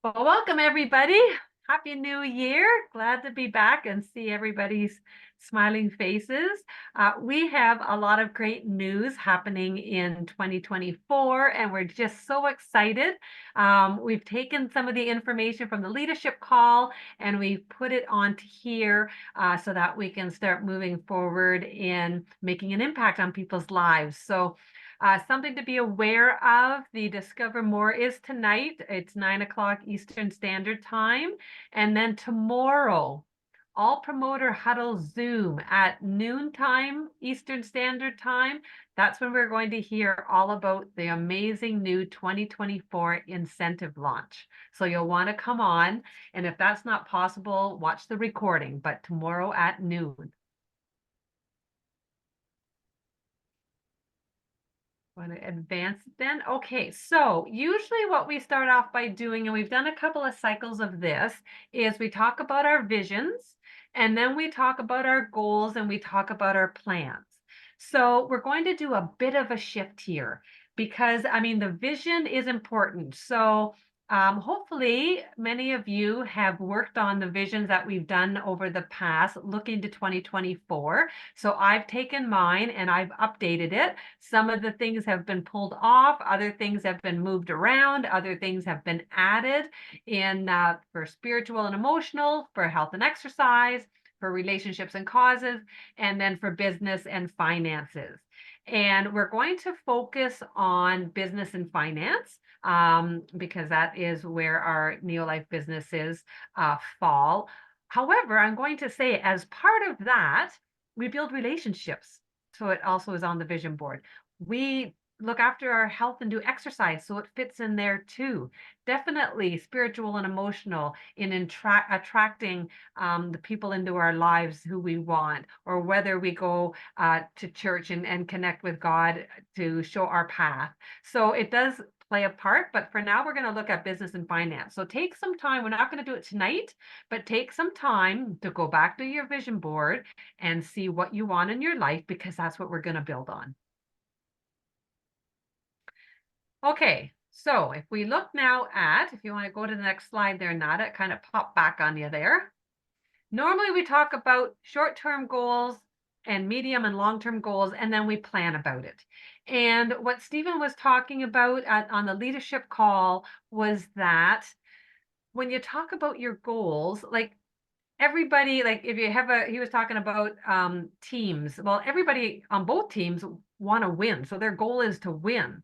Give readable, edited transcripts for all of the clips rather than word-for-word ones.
Well, welcome everybody. Happy New Year. Glad to be back and see everybody's smiling faces. We have a lot of great news happening in 2024, and we're just so excited. We've taken some of the information from the leadership call and we've put it onto here so that we can start moving forward in making an impact on people's lives. So something to be aware of, the Discover More is tonight. It's 9 o'clock Eastern Standard Time. And then tomorrow, all promoter huddle Zoom at noontime Eastern Standard Time. That's when we're going to hear all about the amazing new 2024 incentive launch. So you'll want to come on. And if that's not possible, watch the recording, but tomorrow at noon. Want to advance it then? Okay, so usually what we start off by doing, and we've done a couple of cycles of this, is we talk about our visions, and then we talk about our goals, and we talk about our plans. So we're going to do a bit of a shift here because, I mean, the vision is important. So hopefully many of you have worked on the visions that we've done over the past, looking to 2024. So I've taken mine and I've updated it. Some of the things have been pulled off, other things have been moved around, other things have been added in for spiritual and emotional, for health and exercise, for relationships and causes, and then for business and finances. And we're going to focus on business and finance because that is where our Neolife businesses fall. However, I'm going to say as part of that, we build relationships. So it also is on the vision board. We look after our health and do exercise, so it fits in there too. Definitely spiritual and emotional in attracting the people into our lives who we want, or whether we go to church and connect with God to show our path. So it does play a part, but for now we're going to look at business and finance. So take some time. We're not going to do it tonight, but take some time to go back to your vision board and see what you want in your life, because that's what we're going to build on. Okay, so if we look now at, if you want to go to the next slide there, Nada, it kind of pop back on you there. Normally we talk about short-term goals and medium and long-term goals, and then we plan about it. And what Stephen was talking about on the leadership call was that when you talk about your goals, like everybody, like if you have he was talking about teams. Well, everybody on both teams want to win. So their goal is to win.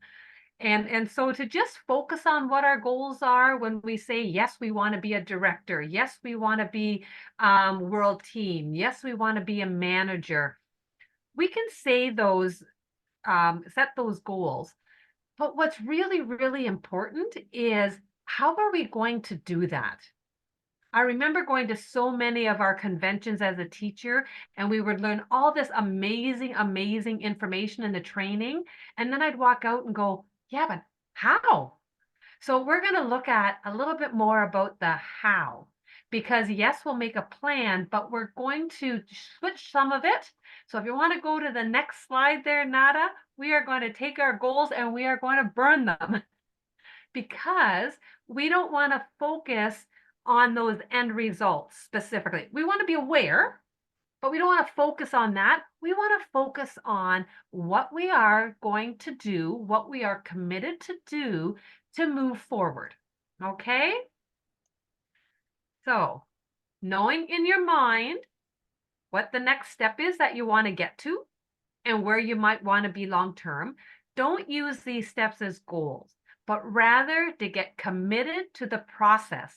And so to just focus on what our goals are when we say, yes, we want to be a director. Yes, we want to be world team. Yes, we want to be a manager. We can say those, set those goals. But what's really, really important is how are we going to do that? I remember going to so many of our conventions as a teacher, and we would learn all this amazing, amazing information in the training. And then I'd walk out and go, yeah, but how? So we're going to look at a little bit more about the how, because yes, we'll make a plan, but we're going to switch some of it. So if you want to go to the next slide there, Nada, we are going to take our goals and we are going to burn them because we don't want to focus on those end results specifically. We want to be aware, but we don't want to focus on that. We want to focus on what we are going to do, what we are committed to do to move forward. Okay? So, knowing in your mind what the next step is that you want to get to and where you might want to be long term, don't use these steps as goals, but rather to get committed to the process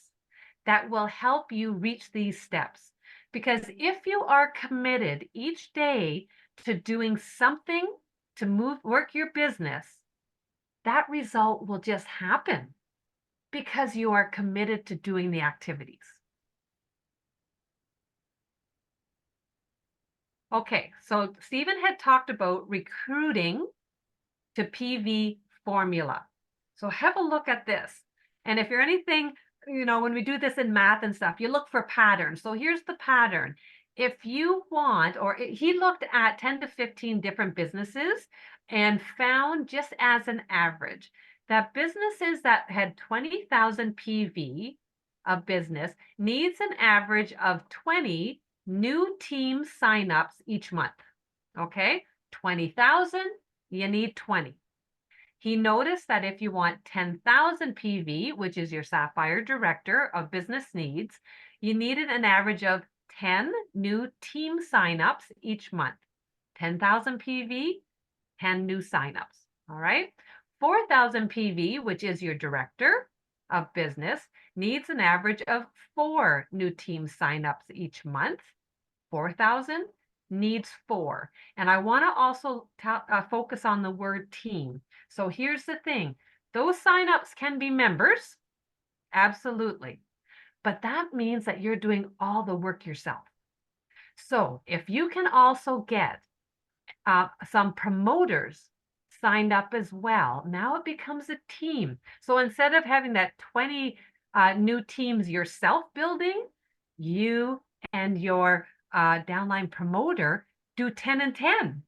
that will help you reach these steps. Because if you are committed each day to doing something to work your business, that result will just happen because you are committed to doing the activities. Okay, so Stephen had talked about recruiting to PV formula. So have a look at this. And if you're anything, when we do this in math and stuff, you look for patterns. So here's the pattern. If you want, he looked at 10 to 15 different businesses and found, just as an average, that businesses that had 20,000 PV of business needs an average of 20 new team signups each month. Okay, 20,000, you need 20. He noticed that if you want 10,000 PV, which is your Sapphire Director of Business Needs, you needed an average of 10 new team signups each month. 10,000 PV, 10 new signups. All right. 4,000 PV, which is your Director of Business, needs an average of 4 new team signups each month. 4,000 needs 4. And I want to also focus on the word team. So here's the thing. Those signups can be members, absolutely. But that means that you're doing all the work yourself. So if you can also get some promoters signed up as well, now it becomes a team. So instead of having that 20 new teams yourself building, you and your downline promoter do 10 and 10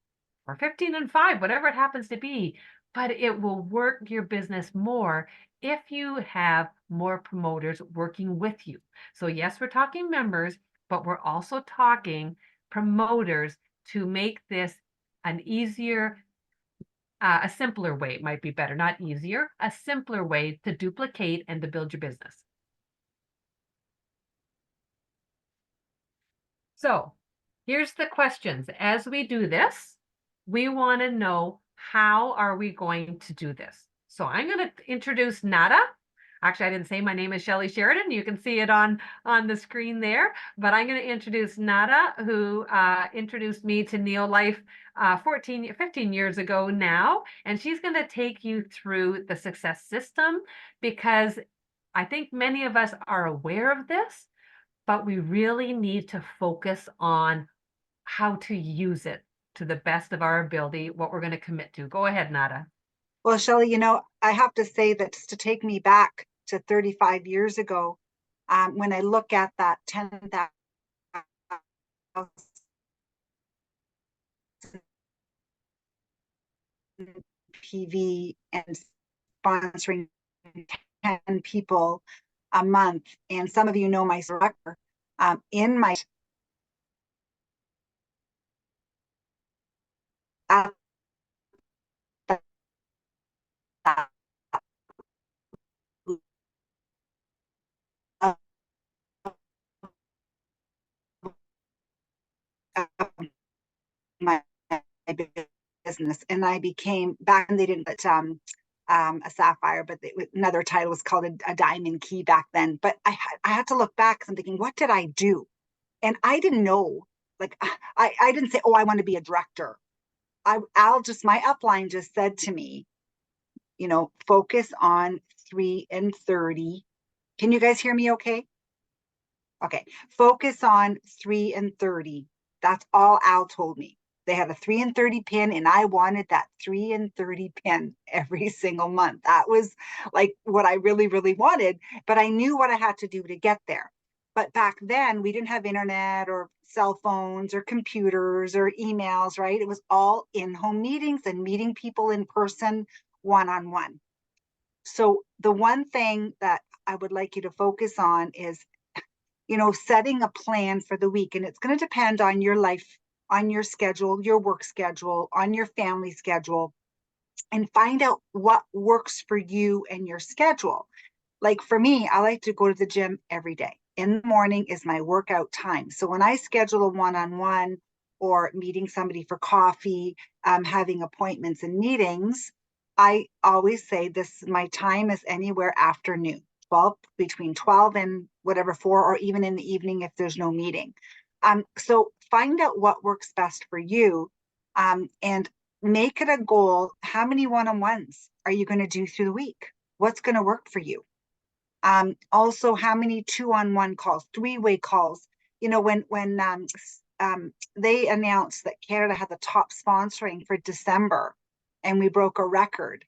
or 15 and 5, whatever it happens to be. But it will work your business more if you have more promoters working with you. So yes, we're talking members, but we're also talking promoters to make this an easier, a simpler way, might be better, not easier, a simpler way to duplicate and to build your business. So here's the questions. As we do this, we want to know, how are we going to do this? So I'm going to introduce Nada. Actually, I didn't say my name is Shelley Sheridan. You can see it on the screen there. But I'm going to introduce Nada, who introduced me to Neolife 15 years ago now. And she's going to take you through the success system, because I think many of us are aware of this, but we really need to focus on how to use it to the best of our ability, what we're going to commit to. Go ahead, Nada. Well, Shelley, I have to say that just to take me back to 35 years ago, when I look at that 10,000 PV and sponsoring 10 people a month, and some of you know my director, in my at that my business, and I became, back then they didn't put a sapphire, but another title was called a diamond key back then. But I had to look back, because I'm thinking, what did I do? And I didn't know, like I didn't say, oh, I want to be a director. My upline just said to me, focus on 3 and 30. Can you guys hear me okay? Okay. Focus on 3 and 30. That's all Al told me. They had a 3 and 30 pin, and I wanted that 3 and 30 pin every single month. That was like what I really, really wanted, but I knew what I had to do to get there. But back then, we didn't have internet or cell phones or computers or emails, right? It was all in-home meetings and meeting people in person, one-on-one. So the one thing that I would like you to focus on is, setting a plan for the week. And it's going to depend on your life, on your schedule, your work schedule, on your family schedule, and find out what works for you and your schedule. Like for me, I like to go to the gym every day. In the morning is my workout time. So when I schedule a one-on-one or meeting somebody for coffee, having appointments and meetings, I always say my time is anywhere after noon, between 12 and whatever 4, or even in the evening if there's no meeting. So find out what works best for you, and make it a goal. How many one-on-ones are you going to do through the week? What's going to work for you? Also, how many 2-on-1 calls, 3-way calls? When they announced that Canada had the top sponsoring for December, and we broke a record.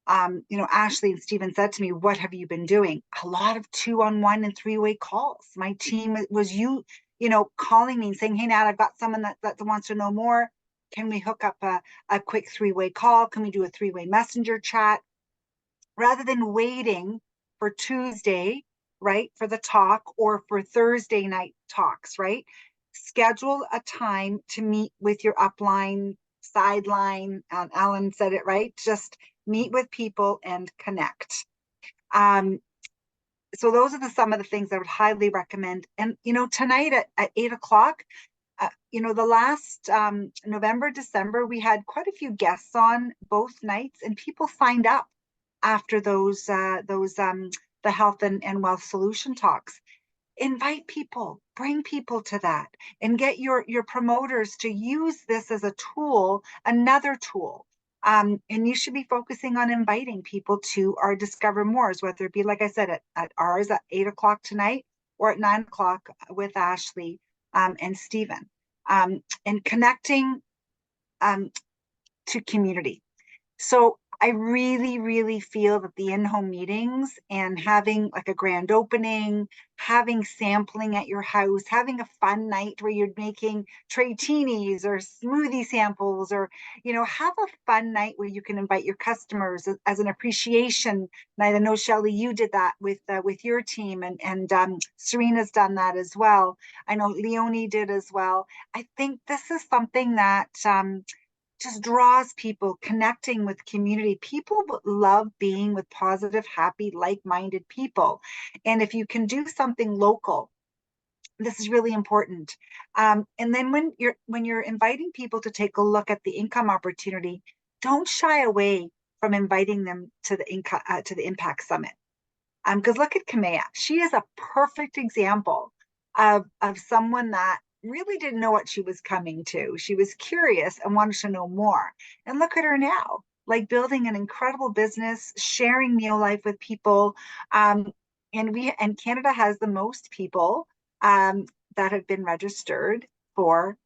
Ashley and Stephen said to me, "What have you been doing?" A lot of 2-on-1 and 3-way calls. My team was calling me and saying, "Hey, Nat, I've got someone that wants to know more. Can we hook up a quick 3-way call? Can we do a 3-way messenger chat?" rather than waiting for Tuesday, right, for the talk or for Thursday night talks, right? Schedule a time to meet with your upline, sideline. Alan said it right. Just meet with people and connect. So those are some of the things I would highly recommend. And tonight at 8 o'clock, the last November, December, we had quite a few guests on both nights, and people signed up after the health and wealth solution talks. Invite people, bring people to that, and get your promoters to use this as a tool, another tool. And you should be focusing on inviting people to our Discover Mores, whether it be, like I said, at ours at 8 o'clock tonight or at 9 o'clock with Ashley and Stephen, and connecting to community. So I really, really feel that the in-home meetings and having like a grand opening, having sampling at your house, having a fun night where you're making trattinis or smoothie samples, or have a fun night where you can invite your customers as an appreciation night. I know, Shelley, you did that with your team, and Serena's done that as well. I know Leonie did as well. I think this is something that just draws people, connecting with community. People love being with positive, happy, like-minded people. And if you can do something local, this is really important. And then when you're inviting people to take a look at the income opportunity, don't shy away from inviting them to the Impact Summit. Because look at Kamea. She is a perfect example of someone that really didn't know what she was coming to. She was curious and wanted to know more. And look at her now, like building an incredible business, sharing Neolife with people. And Canada has the most people that have been registered for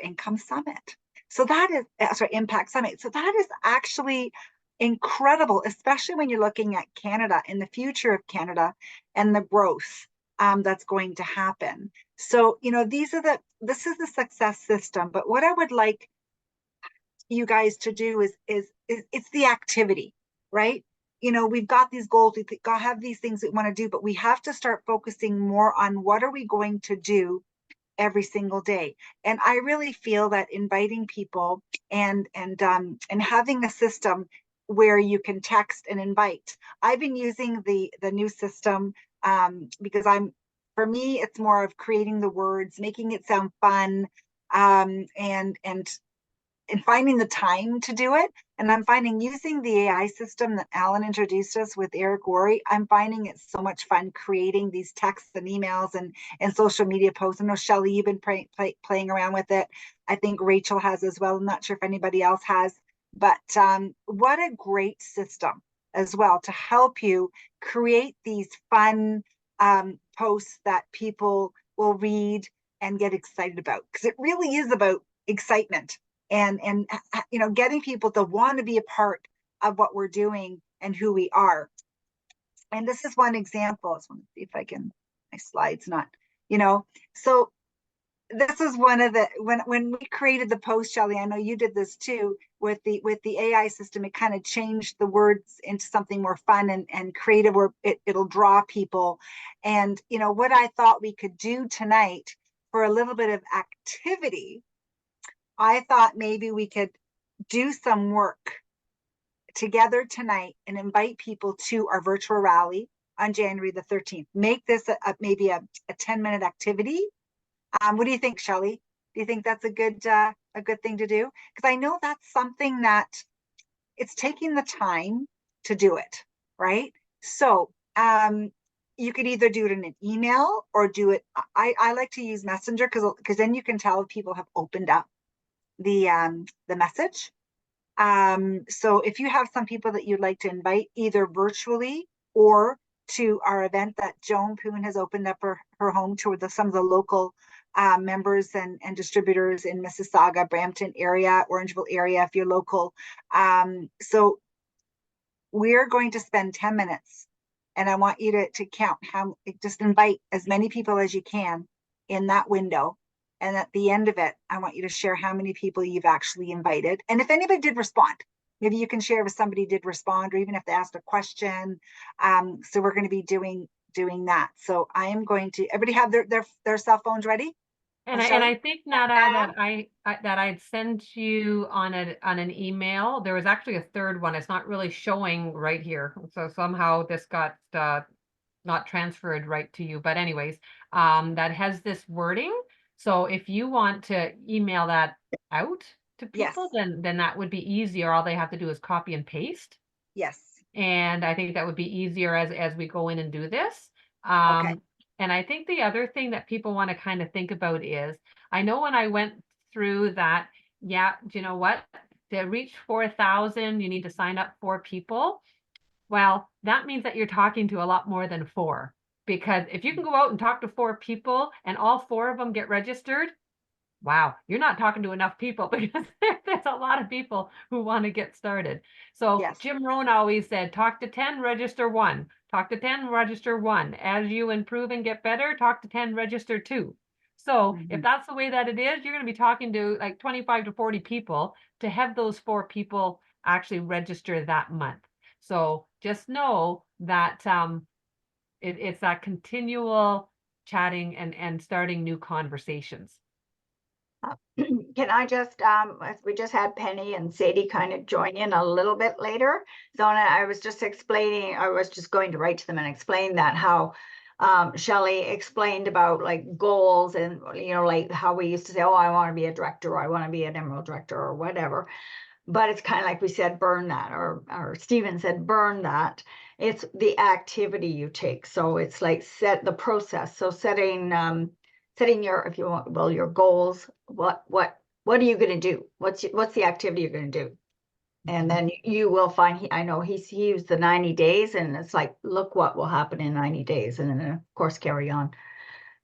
Income Summit. So that is, sorry, Impact Summit. So that is actually incredible, especially when you're looking at Canada and the future of Canada and the growth that's going to happen. So, this is the success system. But what I would like you guys to do is it's the activity, right? We've got these goals, we have these things we want to do, but we have to start focusing more on what are we going to do every single day. And I really feel that inviting people and having a system where you can text and invite. I've been using the new system because for me, it's more of creating the words, making it sound fun, and finding the time to do it. And I'm finding using the AI system that Alan introduced us with Eric Worre, I'm finding it so much fun creating these texts and emails and social media posts. I know, Shelley, you've been playing around with it. I think Rachel has as well. I'm not sure if anybody else has, but what a great system as well to help you create these fun posts that people will read and get excited about, because it really is about excitement and getting people to want to be a part of what we're doing and who we are. And this is one example. I just want to see if I can, my slides not, so this is one of the, when we created the post, Shelley, I know you did this too, with the AI system, it kind of changed the words into something more fun and creative, where it'll draw people. And what I thought we could do tonight for a little bit of activity, I thought maybe we could do some work together tonight and invite people to our virtual rally on January the 13th. Make this maybe a 10-minute activity. What do you think, Shelley? Do you think that's a good thing to do? Because I know that's something that it's taking the time to do it, right? So you could either do it in an email or do it. I like to use Messenger because then you can tell if people have opened up the message. So if you have some people that you'd like to invite either virtually or to our event that Joan Poon has opened up her home to some of the local members and distributors in Mississauga, Brampton area, Orangeville area, if you're local. So we're going to spend 10 minutes, and I want you to count just invite as many people as you can in that window. And at the end of it, I want you to share how many people you've actually invited. And if anybody did respond, maybe you can share if somebody did respond or even if they asked a question. So we're going to be doing that. So I am going to, everybody have their cell phones ready? And Shelley? I think, Nada, that that I'd sent you on an email. There was actually a third one. It's not really showing right here. So somehow this got not transferred right to you. But anyways, that has this wording. So if you want to email that out to Yes. people, then that would be easier. All they have to do is copy and paste. Yes. And I think that would be easier as we go in and do this. Okay. And I think the other thing that people want to kind of think about is, I know when I went through that, yeah, do you know what? To reach 4,000, you need to sign up 4 people. Well, that means that you're talking to a lot more than 4. Because if you can go out and talk to 4 people and all 4 of them get registered, wow, you're not talking to enough people because there's a lot of people who want to get started. So Yes. Jim Rohn always said, talk to 10, register 1. Talk to 10, register 1. As you improve and get better, talk to 10, register 2. So if Mhm. that's the way that it is, you're going to be talking to like 25 to 40 people to have those 4 people actually register that month. So just know that it's that continual chatting and starting new conversations. Can I just, we just had Penny and Sadie kind of join in a little bit later. So I was just explaining, I was just going to write to them and explain that how Shelley explained about like goals and, like how we used to say, oh, I want to be a director, or I want to be an Emerald director or whatever. But it's kind of like we said, burn that, or Stephen said, burn that. It's the activity you take. So it's like set the process. So setting your, if you want, well, your goals, what are you going to do? What's the activity you're going to do? And then you will find, I know he used the 90 days, and it's like, look what will happen in 90 days. And then of course, carry on.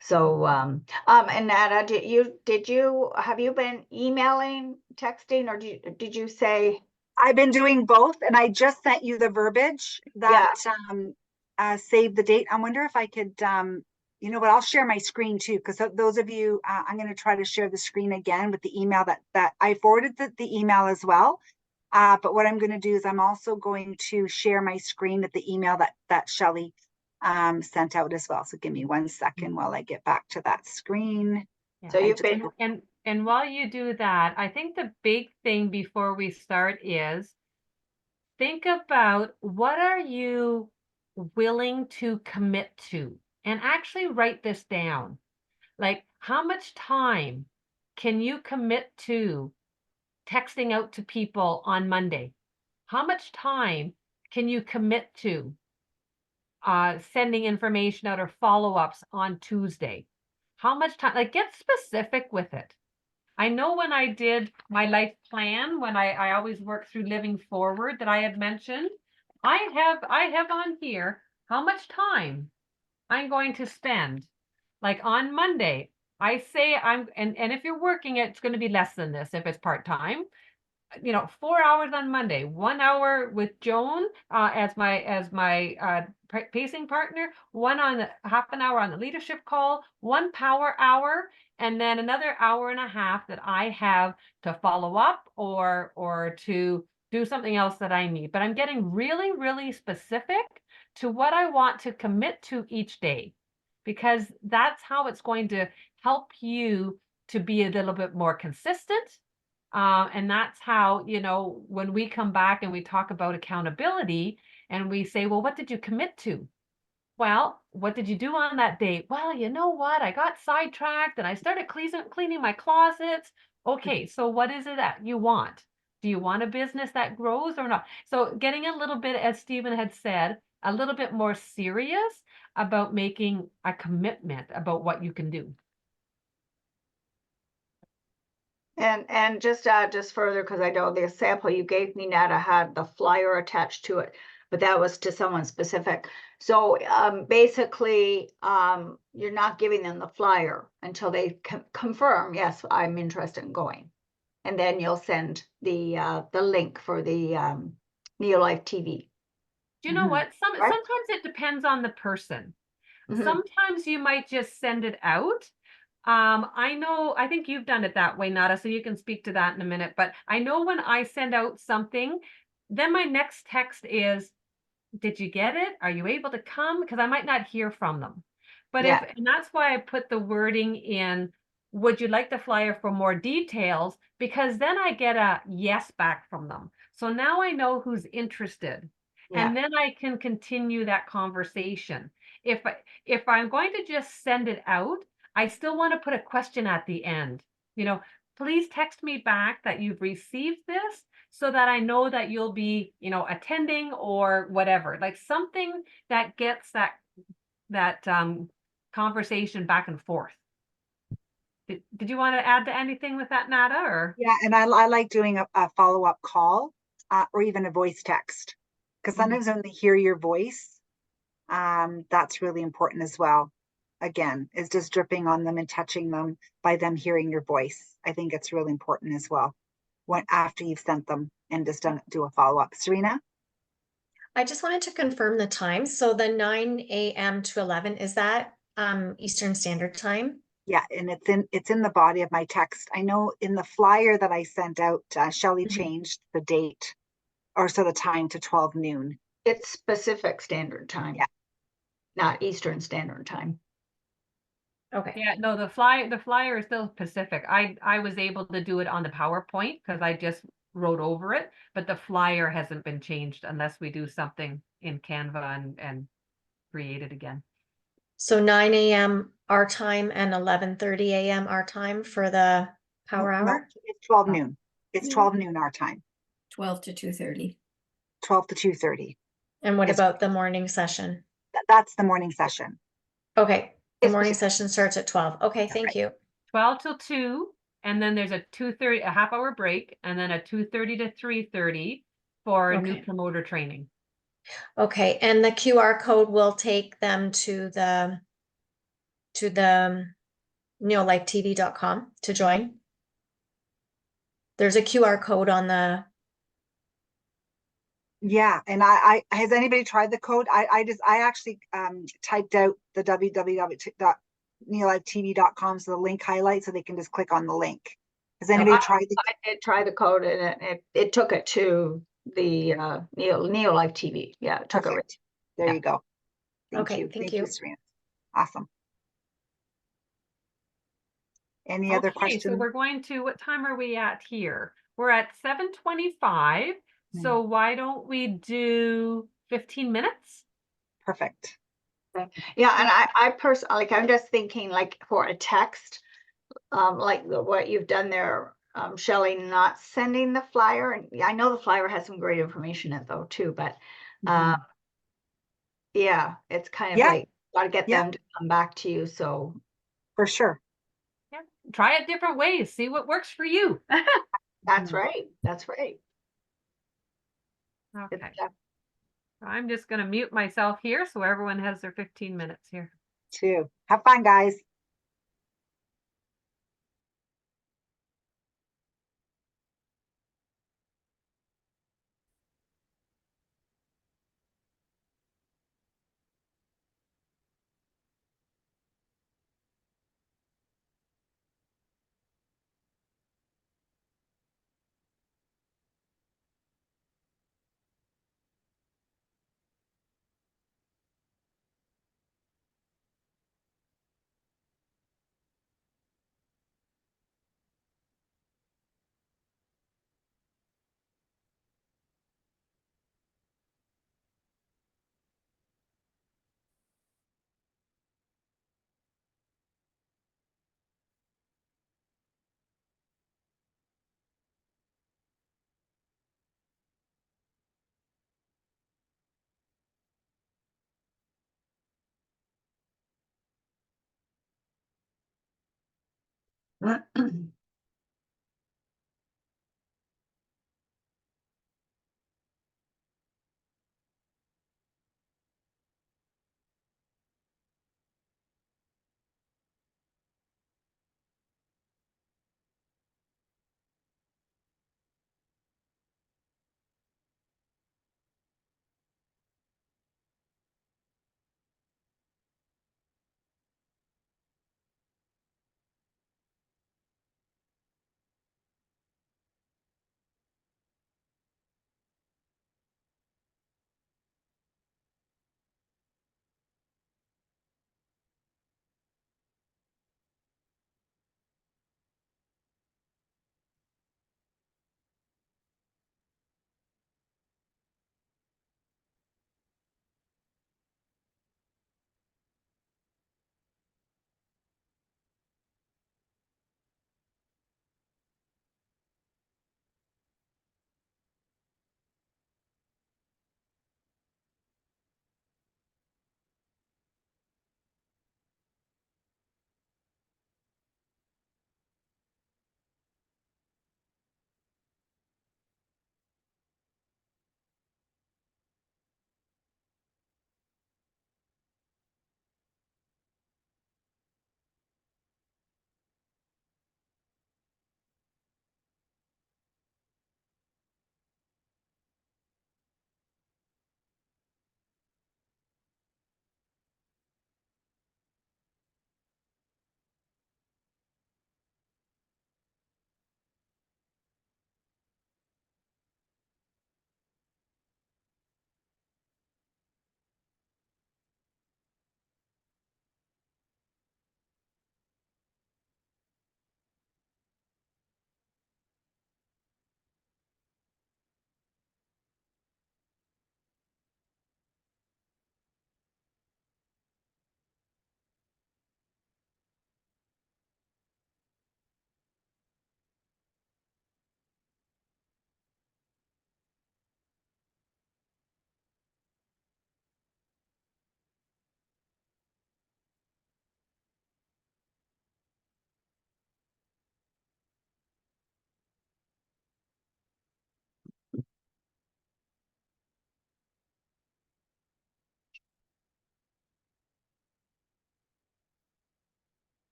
So, and Nada, have you been emailing, texting, or did you say? I've been doing both, and I just sent you the verbiage that Yeah, save the date. I wonder if I could, you know what? I'll share my screen too, because those of you, I'm going to try to share the screen again with the email that I forwarded the email as well. But what I'm going to do is I'm also going to share my screen with the email that Shelley sent out as well. So give me 1 second while I get back to that screen. Yeah. so I you've just been, And while you do that, I think the big thing before we start is think about what are you willing to commit to, and actually write this down. Like, how much time can you commit to texting out to people on Monday? How much time can you commit to sending information out or follow-ups on Tuesday? How much time? Like, get specific with it. I know when I did my life plan, when I always work through living forward that I had mentioned, I have on here how much time I'm going to spend. Like on Monday, I say and if you're working, it's going to be less than this if it's part-time. 4 hours on Monday, 1 hour with Joan as my pacing partner, one on the half an hour on the leadership call, one power hour, and then another hour and a half that I have to follow up or to do something else that I need. But I'm getting really, really specific to what I want to commit to each day, because that's how it's going to help you to be a little bit more consistent. And that's how, when we come back and we talk about accountability and we say, well, what did you commit to? Well, what did you do on that day? Well, you know what? I got sidetracked and I started cleaning my closets. Okay, so what is it that you want? Do you want a business that grows or not? So getting a little bit, as Stephen had said, a little bit more serious about making a commitment about what you can do. and just further, because I know the sample you gave me, Nada, had the flyer attached to it, but that was to someone specific. So basically, you're not giving them the flyer until they confirm, yes, I'm interested in going. And then you'll send the link for the Neolife TV, Do you know what? right? Sometimes it depends on the person. Mhm. Sometimes you might just send it out. I think you've done it that way, Nada, so you can speak to that in a minute. But I know when I send out something, then my next text is, did you get it? Are you able to come? Because I might not hear from them. But Yeah. and that's why I put the wording in, would you like the flyer for more details? Because then I get a yes back from them. So now I know who's interested. Yeah. And then I can continue that conversation. If I'm going to just send it out, I still want to put a question at the end. You know, please text me back that you've received this so that I know that you'll be, attending or whatever. Like something that gets that conversation back and forth. Did you want to add to anything with that, Nada? Or Yeah, and I like doing a follow-up call or even a voice text, because sometimes when they hear your voice, that's really important as well. Again, is just dripping on them and touching them by them hearing your voice. I think it's really important as well when after you've sent them and just do a follow-up. Serena? I just wanted to confirm the time. So the 9 a.m. to 11, is that Eastern Standard Time? Yeah, and it's in the body of my text. I know in the flyer that I sent out, Shelley Mhm. changed the date or so the time to 12 noon. It's Pacific Standard Time. Yeah. Not Eastern Standard Time. Okay. yeah, no, the flyer is still Pacific. I was able to do it on the PowerPoint because I just wrote over it, but the flyer hasn't been changed unless we do something in Canva and create it again. So 9 a.m. our time and 11:30 a.m. our time for the power No, hour? it's 12 noon. It's 12 noon our time. 12 to 2:30. 12 to 2:30. And what It's- about the morning session? That's the morning session. Okay, the It's morning Pacific. session starts at 12. Okay, That's thank right. you. 12 till 2, and then there's a 2:30, a half-hour break, and then a 2:30 to 3:30 for new Okay. promoter training. Okay, and the QR code will take them to the neolifetv.com to join. There's a QR code on the, Yeah, and I has anybody tried the code? I actually typed out the www.neolifetv.com so the link highlight so they can just click on the link. Has anybody tried the I did try the code and it took it to the Neo Life TV. Yeah, it took it. Perfect. There Yeah. you go. Thank Okay, you. thank you, you. Serena. Awesome. Any other Okay, so questions? we're going to, what time are we at here? We're at 7:25. So why don't we do 15 minutes? Perfect. Yeah, and I personally, like, I'm just thinking like for a text, like what you've done there, Shelley, not sending the flyer. And I know the flyer has some great information in it though too, but yeah, it's kind of Yeah. like gotta get Yeah. them to come back to you. So For sure. Yeah. Try it different ways. See what works for you. that's right. That's right. Okay. It's, I'm just going to mute myself here so everyone has their 15 minutes here. Too. Have fun, guys.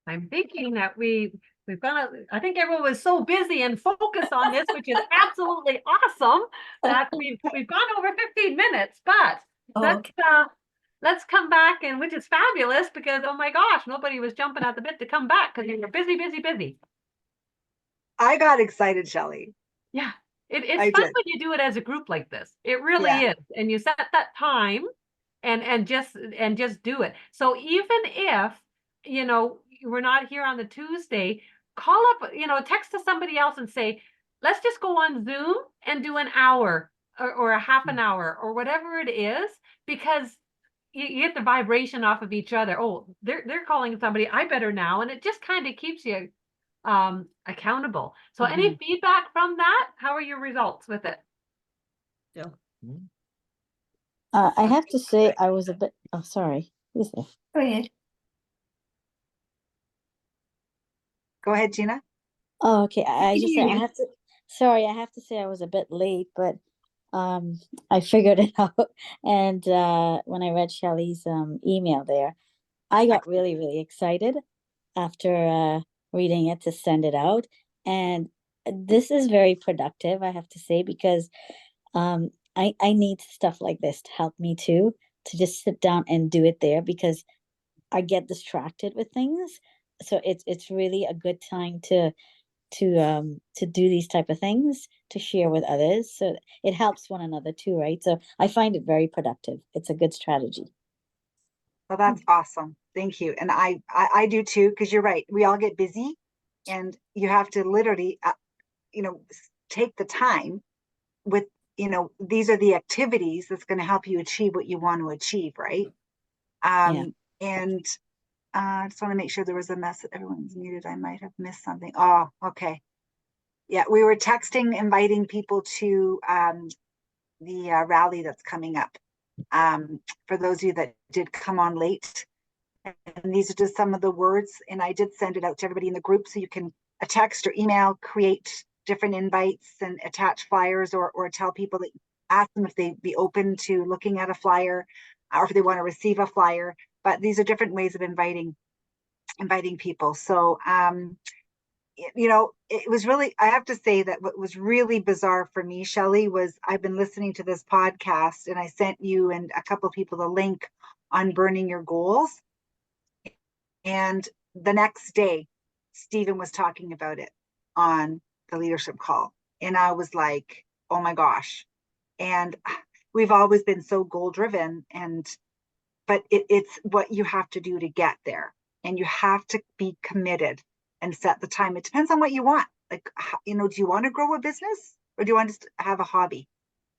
I'm thinking that we've got I think everyone was so busy and focused on this, which is absolutely awesome, that we've gone over 15 minutes, but Oh, let's okay. let's come back, and which is fabulous because oh my gosh, nobody was jumping at the bit to come back because you were busy, busy, busy. I got excited, Shelley. Yeah. It's I fun did. when you do it as a group like this. It really Yeah. is. And you set that time and just do it. So even if, you know, we're not here on the Tuesday, call up, you know, text to somebody else and say, let's just go on Zoom and do an hour or a half an hour or whatever it is, because you get the vibration off of each other. Oh, they're calling somebody, I better now. And it just kind of keeps you accountable. So any feedback from that? How are your results with it? Yeah. I have to say I was a bit, oh, sorry. Who's there? Go ahead. Go ahead, Gina. Oh, okay. I just said I you. have to, sorry, I have to say I was a bit late, but I figured it out. And when I read Shelley's email there, I got really, really excited after reading it to send it out. And this is very productive, I have to say, because I need stuff like this to help me too, to just sit down and do it there because I get distracted with things. So it's really a good time to do these type of things, to share with others. So it helps one another too, right? So I find it very productive. It's a good strategy. Well, that's awesome. Thank you. And I do too, because you're right. We all get busy and you have to literally, you know, take the time with, you know, these are the activities that's going to help you achieve what you want to achieve, right? Yeah. And I just want to make sure there was a mess. Everyone's muted. I might have missed something. Oh, okay. Yeah, we were texting, inviting people to the rally that's coming up. for those of you that did come on late. And these are just some of the words, and I did send it out to everybody in the group, so you can text or email, create different invites and attach flyers, or tell people that, ask them if they'd be open to looking at a flyer, or if they want to receive a flyer. But these are different ways of inviting people. So it was really, I have to say that what was really bizarre for me, Shelley, was I've been listening to this podcast, and I sent you and a couple of people the link on burning your goals. And the next day, Stephen was talking about it on the leadership call. And I was like, oh my gosh. And we've always been so goal driven, but it's what you have to do to get there. And you have to be committed and set the time. It depends on what you want. Like, do you want to grow a business, or do you want to just have a hobby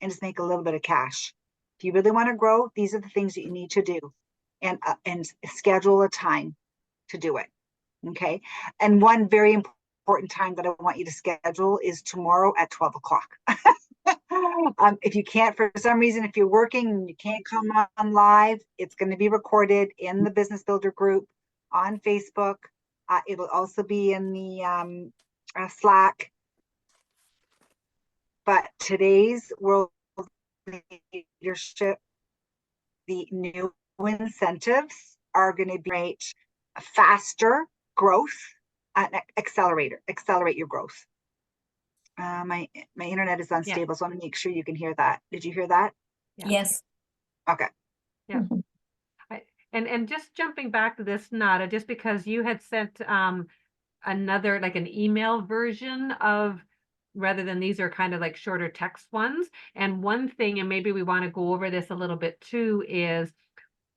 and just make a little bit of cash? If you really want to grow, these are the things that you need to do, and schedule a time to do it. Okay. And one very important time that I want you to schedule is tomorrow at 12 o'clock. If you can't, for some reason, if you're working and you can't come on live, it's going to be recorded in the Business Builder group on Facebook. It'll also be in the Slack. But today's World Leadership, the new incentives are going to be a faster growth, accelerate your growth. My internet is unstable, so I want to make sure you can hear that. Did you hear that? Yeah. Yes. Okay. Yeah. And just jumping back to this, Nada, just because you had sent another, like an email version of, rather than these are kind of like shorter text ones. And one thing, and maybe we want to go over this a little bit too, is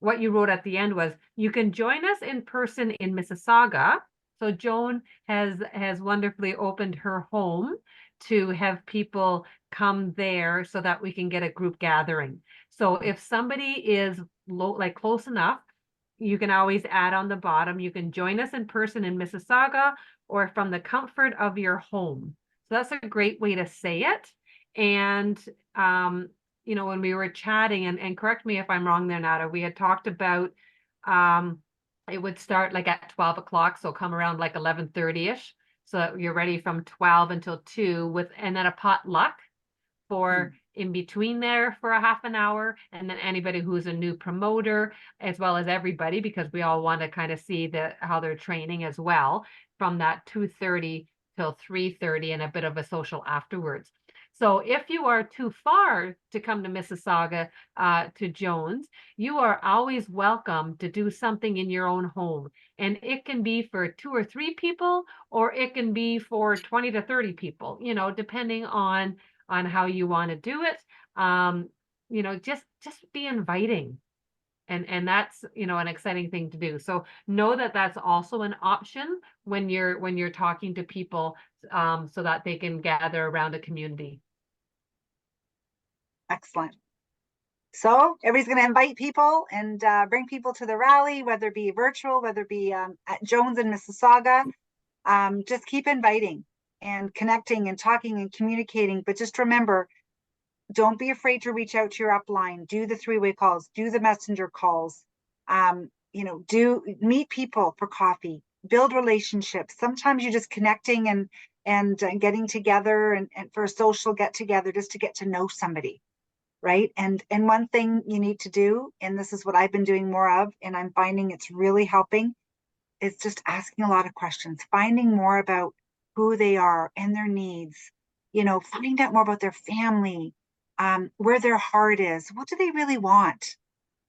what you wrote at the end was, you can join us in person in Mississauga. So Joan has wonderfully opened her home to have people come there so that we can get a group gathering. So if somebody is close enough, you can always add on the bottom, you can join us in person in Mississauga or from the comfort of your home. So that's a great way to say it. And when we were chatting, and correct me if I'm wrong there, Nada, we had talked about it would start like at 12 o'clock, so come around like 11:30ish, so that you're ready from 12 until 2 and then a potluck for in between there for a half an hour, and then anybody who's a new promoter, as well as everybody, because we all want to kind of see how they're training as well, from that 2:30 till 3:30, and a bit of a social afterwards. So if you are too far to come to Mississauga, to Jones, you are always welcome to do something in your own home. And it can be for 2 or 3 people, or it can be for 20 to 30 people, depending on how you want to do it. Just be inviting. And that's, an exciting thing to do. So know that that's also an option when you're talking to people, so that they can gather around a community. Excellent. So everybody's going to invite people and bring people to the rally, whether it be virtual, whether it be at Jones in Mississauga. Just keep inviting and connecting and talking and communicating. But just remember, don't be afraid to reach out to your upline. Do the 3-way calls. Do the messenger calls. Do meet people for coffee. Build relationships. Sometimes you're just connecting and getting together and for a social get together just to get to know somebody. Right. And one thing you need to do, and this is what I've been doing more of, and I'm finding it's really helping, is just asking a lot of questions, finding more about who they are and their needs, find out more about their family, where their heart is, what do they really want?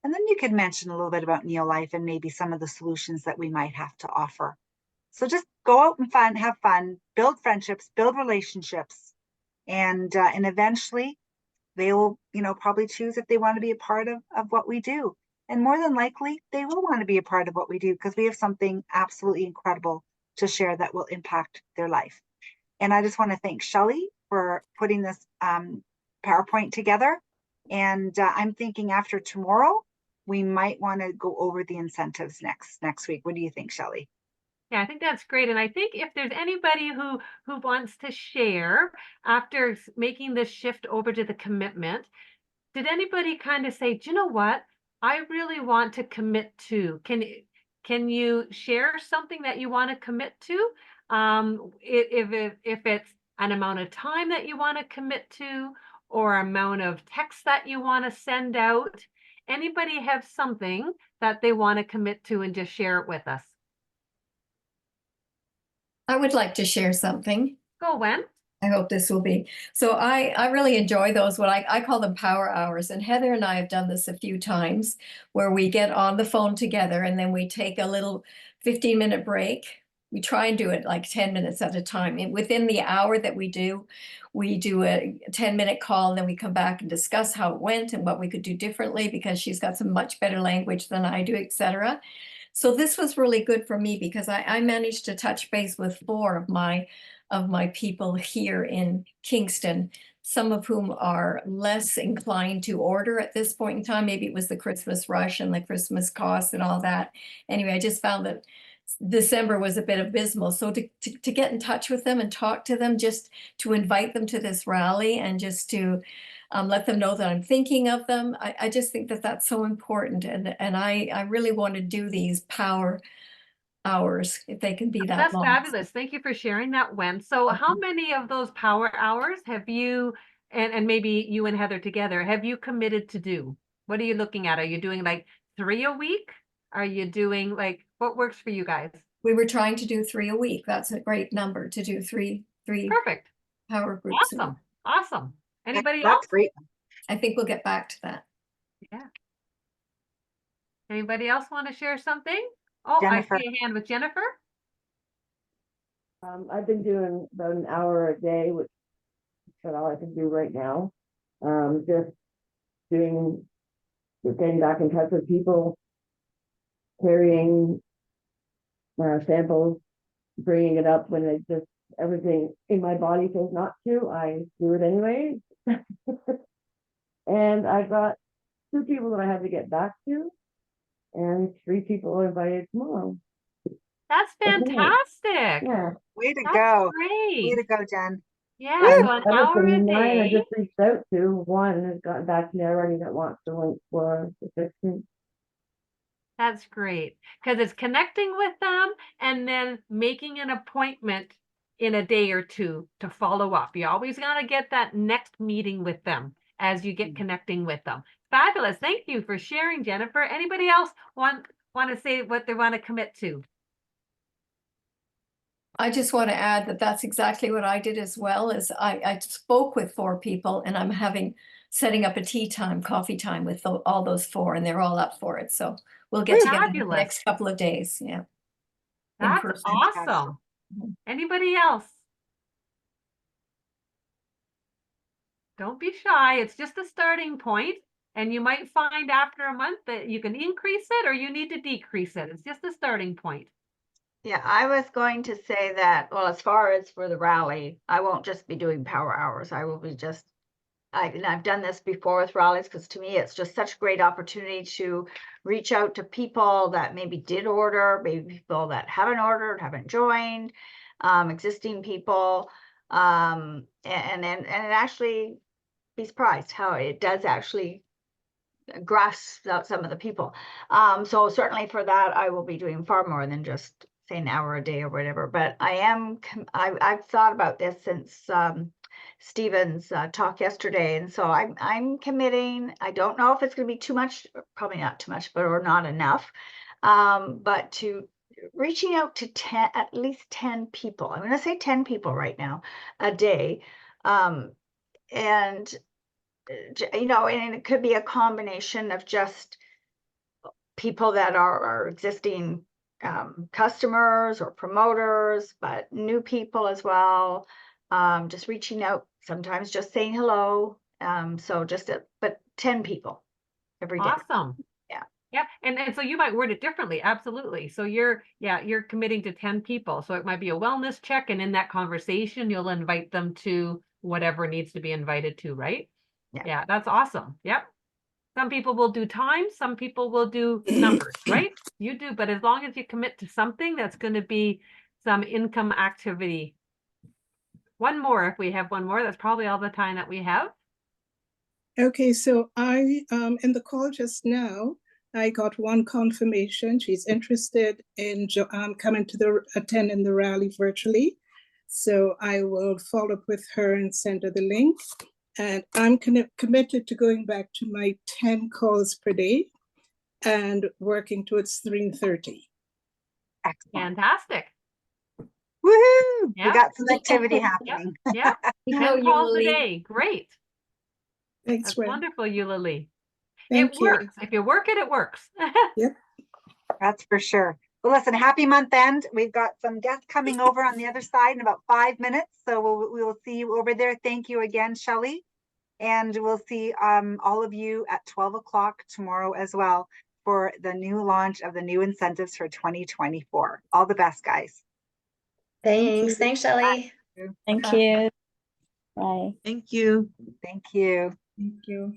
And then you could mention a little bit about Neo-Life and maybe some of the solutions that we might have to offer. So just go out and have fun, build friendships, build relationships, and eventually they will, probably choose if they want to be a part of what we do. And more than likely, they will want to be a part of what we do, because we have something absolutely incredible to share that will impact their life. And I just want to thank Shelley for putting this PowerPoint together. And I'm thinking after tomorrow, we might want to go over the incentives next week. What do you think, Shelley? Yeah, I think that's great. And I think if there's anybody who wants to share after making this shift over to the commitment, did anybody kind of say, do you know what? I really want to commit to. Can you share something that you want to commit to? If it's an amount of time that you want to commit to, or amount of text that you want to send out. Anybody have something that they want to commit to and just share it with us? I would like to share something. Go, Wen. I hope this will be. So I really enjoy those, what I call them power hours. And Heather and I have done this a few times where we get on the phone together and then we take a little 15-minute break. We try and do it like 10 minutes at a time. And within the hour that we do a 10-minute call, and then we come back and discuss how it went and what we could do differently, because she's got some much better language than I do, etc. So this was really good for me because I managed to touch base with 4 of my people here in Kingston, some of whom are less inclined to order at this point in time. Maybe it was the Christmas rush and the Christmas costs and all that. Anyway, I just found that December was a bit abysmal. So to get in touch with them and talk to them, just to invite them to this rally and just to let them know that I'm thinking of them. I just think that that's so important. And I really want to do these power hours if they can be that That's long. fabulous. Thank you for sharing that, Wen. So how many of those power hours have you, and maybe you and Heather together, have you committed to do? What are you looking at? Are you doing like 3 a week? Are you doing like, what works for you guys? We were trying to do 3 a week. That's a great number to do three Perfect. power groups. Awesome. Awesome. Anybody That's else? great. I think we'll get back to that. Yeah. Anybody else want to share something? Oh, Jennifer. I see a hand with Jennifer. I've been doing about an hour a day, which is all I can do right now. Just getting back in touch with people, carrying samples, bringing it up when it just everything in my body says not to. I do it anyway. And I got 2 people that I have to get back to, and 3 people invited tomorrow. That's Okay. fantastic. Yeah. Way to That's go. great. Way to go, Jen. Yeah, Woo! so an Out of hour the a 9 I day. just reached out to, 1 has gotten back to me already that wants the link for the 16th. That's great because it's connecting with them and then making an appointment in a day or 2 to follow up. You always got to get that next meeting with them as you get connecting with them. Fabulous. Thank you for sharing, Jennifer. Anybody else want to say what they want to commit to? I just want to add that that's exactly what I did as well. As I spoke with 4 people, and I'm setting up a tea time, coffee time with all those 4, and they're all up for it. So we'll get together in the Fabulous. next couple of days. Yeah. That's person. awesome. Anybody else? Don't be shy. It's just a starting point, and you might find after a month that you can increase it or you need to decrease it. It's just a starting point. Yeah, I was going to say that, well, as far as for the rally, I won't just be doing power hours. I will be just, and I've done this before with rallies because to me, it's just such a great opportunity to reach out to people that maybe did order, maybe people that haven't ordered, haven't joined, existing people, and it actually be surprised how it does actually grasp out some of the people. So certainly for that, I will be doing far more than just say an hour a day or whatever. But I've thought about this since Stephen's talk yesterday, and so I'm committing. I don't know if it's going to be too much, probably not too much, or not enough. But to reaching out to at least 10 people. I'm going to say 10 people right now a day, and and it could be a combination of just people that are existing customers or promoters, but new people as well. Just reaching out, sometimes just saying hello. So but 10 people every day. Awesome. Yeah. Yeah. And so you might word it differently. Absolutely. So you're committing to 10 people. So it might be a wellness check. And in that conversation, you'll invite them to whatever needs to be invited to, right? Yeah, that's awesome. Yep. Some people will do time, some people will do numbers, right? You do, but as long as you commit to something, that's going to be some income activity. One more, if we have one more, that's probably all the time that we have. Okay, so I, in the call just now, I got one confirmation. She's interested in coming to attending the rally virtually. So I will follow up with her and send her the link. And I'm committed to going back to my 10 calls per day and working towards 3:30. Excellent. Fantastic. Woohoo! Yeah. We got some activity happening. Yeah. No, 10 calls a Eulalie. day. Great. Thanks, That's Gwen. wonderful, Eulalie. Thank It you. works. If you work it, it works. Yep. That's for sure. Well, listen, happy month end. We've got some guests coming over on the other side in about 5 minutes. So we will see you over there. Thank you again, Shelley. And we'll see all of you at 12 o'clock tomorrow as well for the new launch of the new incentives for 2024. All the best, guys. Thanks. you. Thanks, Shelley. Thank you. Bye. Thank you. Thank you. Thank you.